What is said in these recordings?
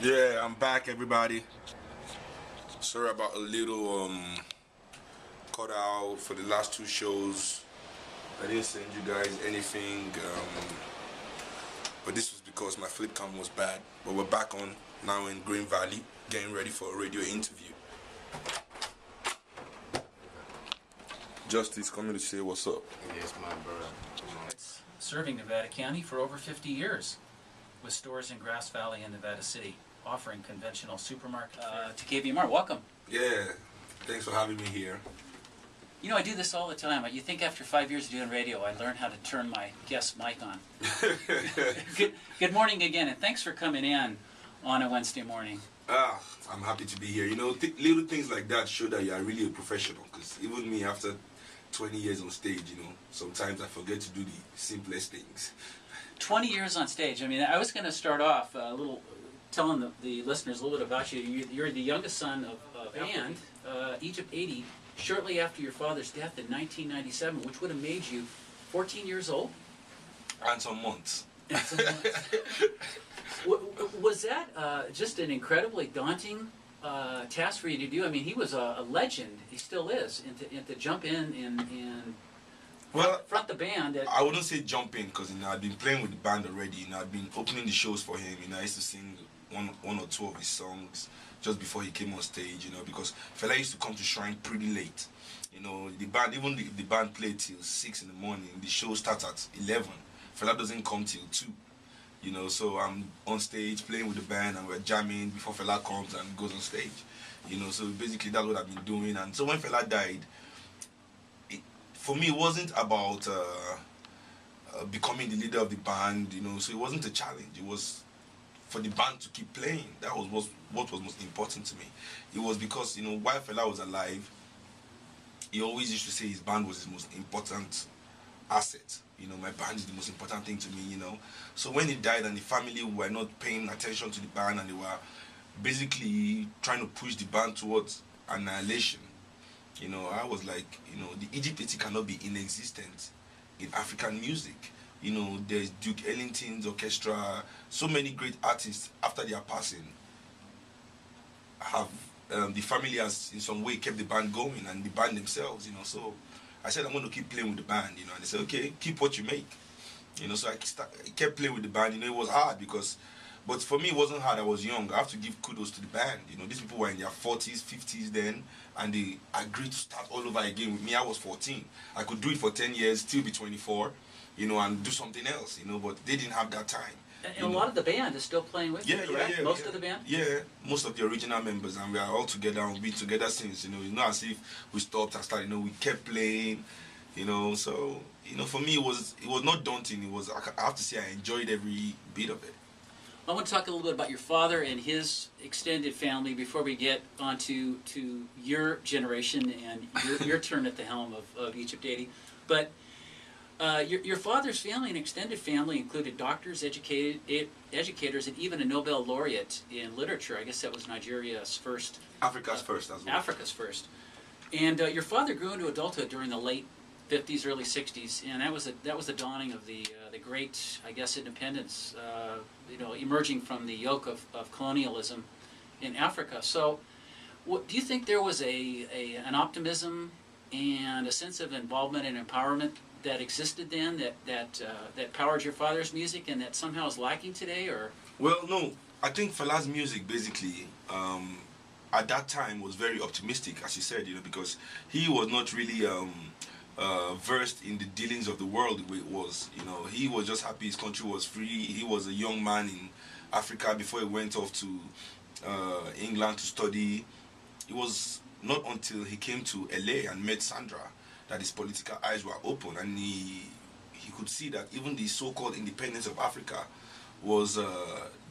Yeah, I'm back, everybody. Sorry about a little cut out for the last two shows. I didn't send you guys anything, but this was because my flip cam was bad. But we're back on now in Green Valley, getting ready for a radio interview. Justice coming to say what's up. Yes, my brother. Serving Nevada County for over 50 years, with stores in Grass Valley and Nevada City, offering conventional supermarket to KVMR. Welcome. Yeah, thanks for having me here. You know, I do this all the time. You think after 5 years of doing radio, I learned how to turn my guest mic on. Good morning again, and thanks for coming in on a Wednesday morning. I'm happy to be here. You know, little things like that show that you are really a professional, because even me, after 20 years on stage, you know, sometimes I forget to do the simplest things. 20 years on stage. I mean, I was going to start off a little telling the listeners a little bit about you. You're the youngest son of and Egypt 80, shortly after your father's death in 1997, which would have made you 14 years old? And some months. Was that just an incredibly daunting task for you to do? I mean, he was a legend. He still is. And to jump in and front the band. I wouldn't say jump in, because, you know, I'd been playing with the band already. You know, I'd been opening the shows for him. You know, I used to sing one or two of his songs just before he came on stage. You know, because Fela used to come to Shrine pretty late. You know, the band, even the band played till 6 in the morning. The show starts at 11. Fela doesn't come till 2. You know, so I'm on stage playing with the band and we're jamming before Fela comes and goes on stage. You know, so basically that's what I've been doing. And so when Fela died, for me, it wasn't about becoming the leader of the band, you know, so it wasn't a challenge. It was for the band to keep playing. That was what was most important to me. It was because, you know, while Fela was alive, he always used to say his band was his most important asset. You know, my band is the most important thing to me, you know. So when he died and the family were not paying attention to the band and they were basically trying to push the band towards annihilation, you know, I was like, you know, the Egypt 80 cannot be inexistent in African music. You know, there's Duke Ellington's orchestra, so many great artists after their passing have, the family has in some way kept the band going, and the band themselves, you know. So I said, I'm going to keep playing with the band, you know, and they said, okay, keep what you make. You know, so I kept playing with the band. You know, it was hard because, but for me, it wasn't hard. I was young. I have to give kudos to the band. You know, these people were in their 40s, 50s then, and they agreed to start all over again with me. I was 14. I could do it for 10 years, still be 24, you know, and do something else, you know, but they didn't have that time. And a lot of the band is still playing with you, correct? Most of the band? Yeah, most of the original members, and we are all together, and we've been together since, you know. It's not as if we stopped and started, you know, we kept playing, you know. So, you know, for me, it was not daunting. It was, I have to say, I enjoyed every bit of it. I want to talk a little bit about your father and his extended family before we get on to your generation and your turn at the helm of Egypt 80. But your father's family and extended family included doctors, educators, and even a Nobel laureate in literature. I guess that was Nigeria's first. Africa's first as well. Africa's first. And your father grew into adulthood during the late 50s, early 60s, and that was the dawning of the great, I guess, independence, you know, emerging from the yoke of colonialism in Africa. So, do you think there was an optimism and a sense of involvement and empowerment that existed then that powered your father's music and that somehow is lacking today, or? Well, no. I think Fela's music basically at that time was very optimistic, as you said, you know, because he was not really versed in the dealings of the world the way it was. You know, he was just happy his country was free. He was a young man in Africa before he went off to England to study. It was not until he came to LA and met Sandra that his political eyes were open, and he could see that even the so-called independence of Africa was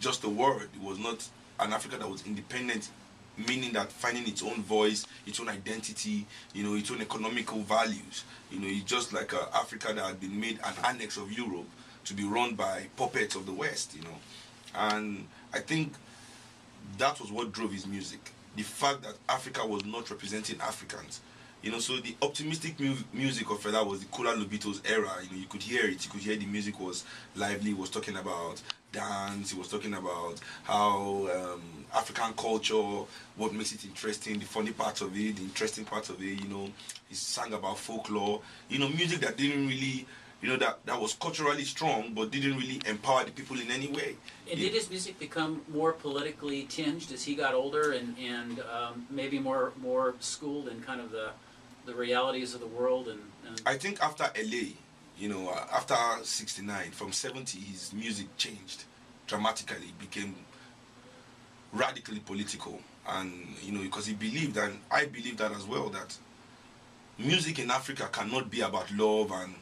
just a word. It was not an Africa that was independent, meaning that finding its own voice, its own identity, you know, its own economical values. You know, it's just like Africa that had been made an annex of Europe to be run by puppets of the West, you know. And I think that was what drove his music. The fact that Africa was not representing Africans. You know, so the optimistic music of Fela was the Kula Lobitos era. You know, you could hear it. You could hear the music was lively. It was talking about dance. He was talking about how African culture, what makes it interesting, the funny parts of it, the interesting parts of it. You know, he sang about folklore. You know, music that didn't really, you know, that was culturally strong, but didn't really empower the people in any way. And did his music become more politically tinged as he got older, and maybe more schooled in kind of the realities of the world? And I think after LA, you know, after '69, from '70, his music changed dramatically, became radically political, and you know, because he believed, and I believe that as well, that music in Africa cannot be about love and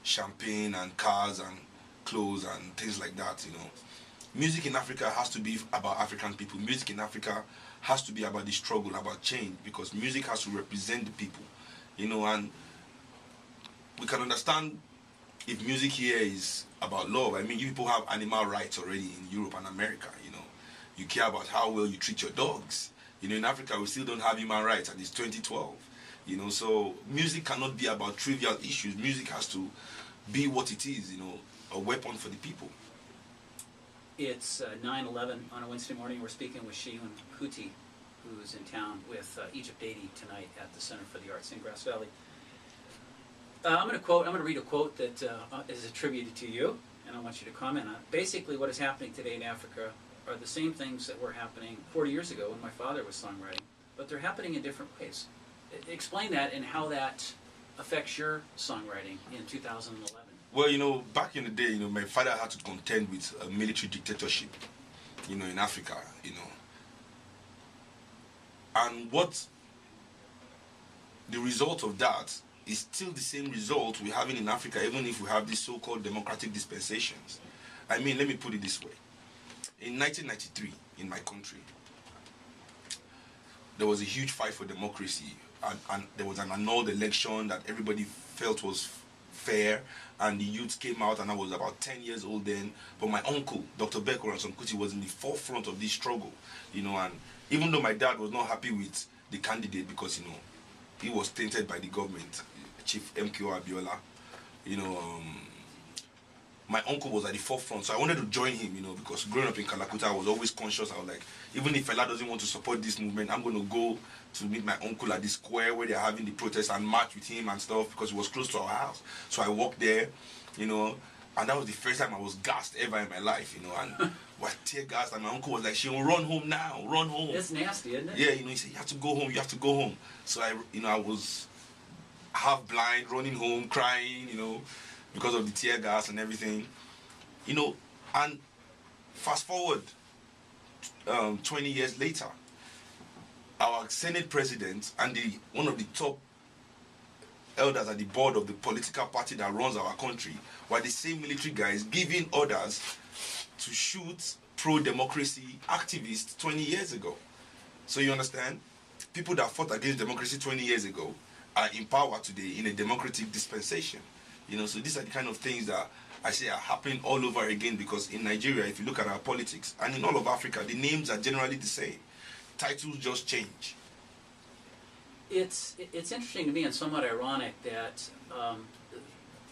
champagne and cars and clothes and things like that. You know, music in Africa has to be about African people. Music in Africa has to be about the struggle, about change, because music has to represent the people. You know, and we can understand if music here is about love. I mean, you people have animal rights already in Europe and America. You know, you care about how well you treat your dogs. You know, in Africa we still don't have human rights, and it's 2012. You know, so music cannot be about trivial issues. Music has to be what it is, you know, a weapon for the people. It's 9/11 on a Wednesday morning. We're speaking with Seun Kuti, who's in town with Egypt 80 tonight at the Center for the Arts in Grass Valley. I'm going to read a quote that is attributed to you, and I want you to comment on it. Basically, what is happening today in Africa are the same things that were happening 40 years ago when my father was songwriting, but they're happening in different ways. Explain that and how that affects your songwriting in 2011. Well, you know, back in the day, you know, my father had to contend with a military dictatorship, you know, in Africa, you know. And what the result of that is still the same result we're having in Africa, even if we have these so-called democratic dispensations. I mean, let me put it this way. In 1993, in my country, there was a huge fight for democracy, and there was an annulled election that everybody felt was fair, and the youth came out, and I was about 10 years old then. But my uncle, Dr. Seun Kuti, was in the forefront of this struggle, you know, and even though my dad was not happy with the candidate because, you know, he was tainted by the government, Chief MKO Abiola, you know, my uncle was at the forefront, so I wanted to join him, you know, because growing up in Kalakuta, I was always conscious. I was like, even if Fela doesn't want to support this movement, I'm going to go to meet my uncle at the square where they're having the protest and march with him and stuff, because it was close to our house. So I walked there, you know, and that was the first time I was gassed ever in my life, you know, and was tear gassed, and my uncle was like, "She'll run home now, run home." It's nasty, isn't it? Yeah, you know, he said, "You have to go home, you have to go home." So I was half blind, running home, crying, you know, because of the tear gas and everything, you know. And fast forward 20 years later, our Senate president and one of the top elders at the board of the political party that runs our country were the same military guys giving orders to shoot pro-democracy activists 20 years ago. So you understand? People that fought against democracy 20 years ago are in power today in a democratic dispensation. You know, so these are the kind of things that I say are happening all over again, because in Nigeria, if you look at our politics, and in all of Africa, the names are generally the same. Titles just change. It's interesting to me and somewhat ironic that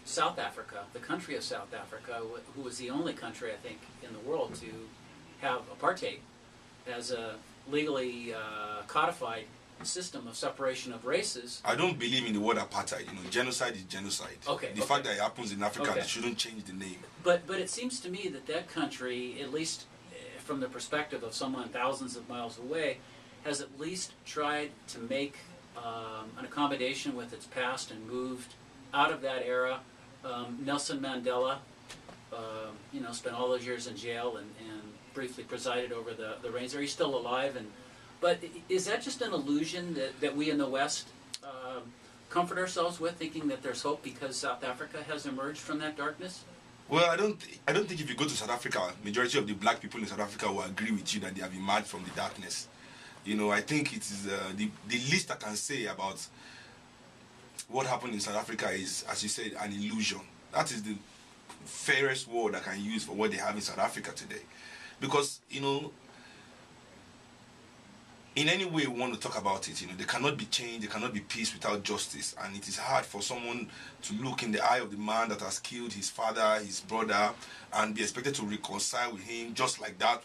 South Africa, the country of South Africa, who was the only country, I think, in the world to have apartheid as a legally codified system of separation of races. I don't believe in the word apartheid. You know, genocide is genocide. Okay. The fact that it happens in Africa, Okay. they shouldn't change the name. But it seems to me that that country, at least from the perspective of someone thousands of miles away, has at least tried to make an accommodation with its past and moved out of that era. Nelson Mandela, you know, spent all those years in jail and briefly presided over the reigns. Are you still alive? But is that just an illusion that we in the West comfort ourselves with, thinking that there's hope because South Africa has emerged from that darkness? Well, I don't think if you go to South Africa, majority of the black people in South Africa will agree with you that they have emerged from the darkness. You know, I think it is the least I can say about what happened in South Africa is, as you said, an illusion. That is the fairest word I can use for what they have in South Africa today. Because, you know, in any way we want to talk about it, there cannot be change, there cannot be peace without justice. And it is hard for someone to look in the eye of the man that has killed his father, his brother, and be expected to reconcile with him just like that.